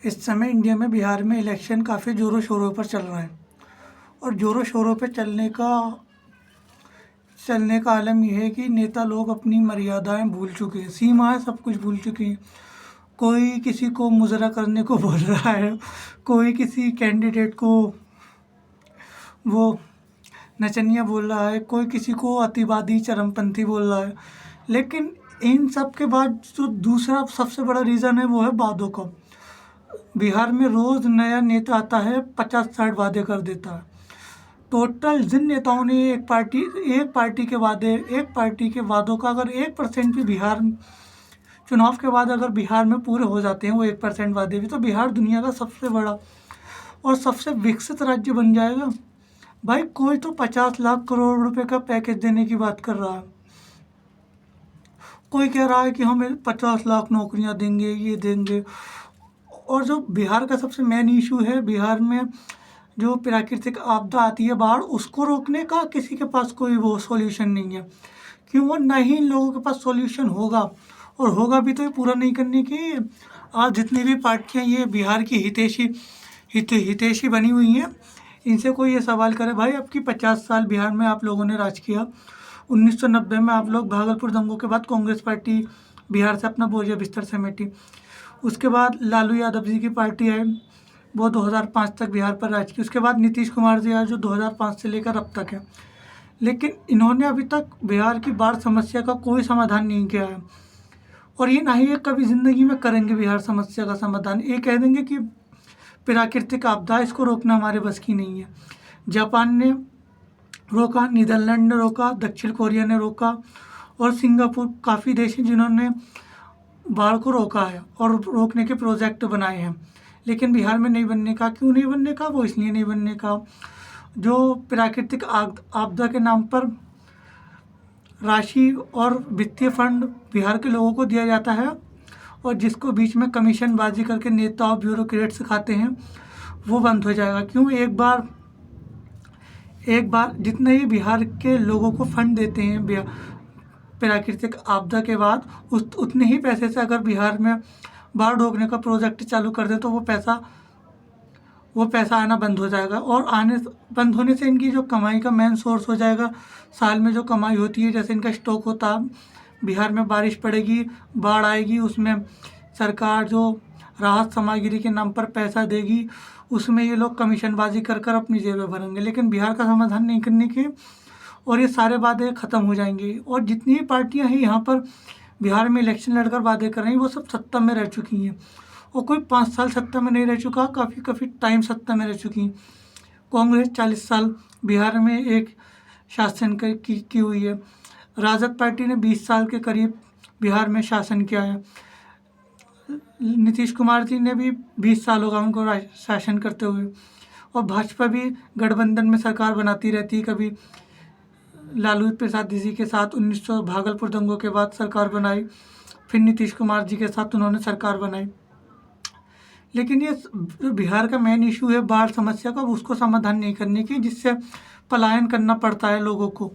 इस समय इंडिया में बिहार में इलेक्शन काफ़ी ज़ोरों शोरों पर चल रहा है और ज़ोरों शोरों पे चलने का आलम यह है कि नेता लोग अपनी मर्यादाएं भूल चुके हैं, सीमाएं सब कुछ भूल चुके हैं। कोई किसी को मुजरा करने को बोल रहा है, कोई किसी कैंडिडेट को वो नचनिया बोल रहा है, कोई किसी को अतिवादी चरमपंथी बोल रहा है। लेकिन इन सब के बाद जो दूसरा सबसे बड़ा रीज़न है वो है वादों का। बिहार में रोज़ नया नेता आता है, 50-60 वादे कर देता है। टोटल जिन नेताओं ने एक पार्टी के वादों का अगर 1% भी बिहार चुनाव के बाद अगर बिहार में पूरे हो जाते हैं वो 1% वादे भी, तो बिहार दुनिया का सबसे बड़ा और सबसे विकसित राज्य बन जाएगा। भाई कोई तो 50 लाख करोड़ रुपए का पैकेज देने की बात कर रहा है, कोई कह रहा है कि हमें 50 लाख नौकरियां देंगे, ये देंगे। और जो बिहार का सबसे मेन इशू है, बिहार में जो प्राकृतिक आपदा आती है बाढ़, उसको रोकने का किसी के पास कोई वो सॉल्यूशन नहीं है। क्यों? वो नहीं, इन लोगों के पास सॉल्यूशन होगा और होगा भी तो ये पूरा नहीं करने की। आज जितनी भी पार्टियां ये बिहार की हितैषी बनी हुई हैं, इनसे कोई ये सवाल करे, भाई आपकी 50 साल बिहार में आप लोगों ने राज किया। 1990 में आप लोग भागलपुर दंगों के बाद कांग्रेस पार्टी बिहार से अपना बोझ बिस्तर समेटी। उसके बाद लालू यादव जी की पार्टी आई, वो 2005 तक बिहार पर राज की। उसके बाद नीतीश कुमार जी आए जो 2005 से लेकर अब तक है। लेकिन इन्होंने अभी तक बिहार की बाढ़ समस्या का कोई समाधान नहीं किया है और ये ना ही ये कभी ज़िंदगी में करेंगे बिहार समस्या का समाधान। ये कह देंगे कि प्राकृतिक आपदा, इसको रोकना हमारे बस की नहीं है। जापान ने रोका, नीदरलैंड ने रोका, दक्षिण कोरिया ने रोका और सिंगापुर, काफ़ी देश हैं जिन्होंने बाढ़ को रोका है और रोकने के प्रोजेक्ट बनाए हैं। लेकिन बिहार में नहीं बनने का, क्यों नहीं बनने का? वो इसलिए नहीं बनने का, जो प्राकृतिक आपदा के नाम पर राशि और वित्तीय फंड बिहार के लोगों को दिया जाता है और जिसको बीच में कमीशनबाजी करके नेता और ब्यूरोक्रेट्स खाते हैं, वो बंद हो जाएगा। क्यों? एक बार जितने ही बिहार के लोगों को फंड देते हैं प्राकृतिक आपदा के बाद, उतने ही पैसे से अगर बिहार में बाढ़ रोकने का प्रोजेक्ट चालू कर दें तो वो पैसा आना बंद हो जाएगा और आने बंद होने से इनकी जो कमाई का मेन सोर्स हो जाएगा। साल में जो कमाई होती है, जैसे इनका स्टॉक होता है, बिहार में बारिश पड़ेगी, बाढ़ आएगी, उसमें सरकार जो राहत सामग्री के नाम पर पैसा देगी, उसमें ये लोग कमीशनबाजी कर कर अपनी जेबें भरेंगे। लेकिन बिहार का समाधान नहीं करने के और ये सारे वादे ख़त्म हो जाएंगे। और जितनी भी पार्टियां हैं यहाँ पर बिहार में इलेक्शन लड़कर वादे कर रही हैं, वो सब सत्ता में रह चुकी हैं और कोई 5 साल सत्ता में नहीं रह चुका, काफ़ी टाइम सत्ता में रह चुकी हैं। कांग्रेस 40 साल बिहार में एक शासन की हुई है। राजद पार्टी ने 20 साल के करीब बिहार में शासन किया है। नीतीश कुमार जी ने भी 20 साल होगा उनको शासन करते हुए। और भाजपा भी गठबंधन में सरकार बनाती रहती है, कभी लालू प्रसाद जी के साथ 1900 भागलपुर दंगों के बाद सरकार बनाई, फिर नीतीश कुमार जी के साथ उन्होंने सरकार बनाई। लेकिन ये बिहार का मेन इशू है बाढ़ समस्या का, उसको समाधान नहीं करने की, जिससे पलायन करना पड़ता है लोगों को।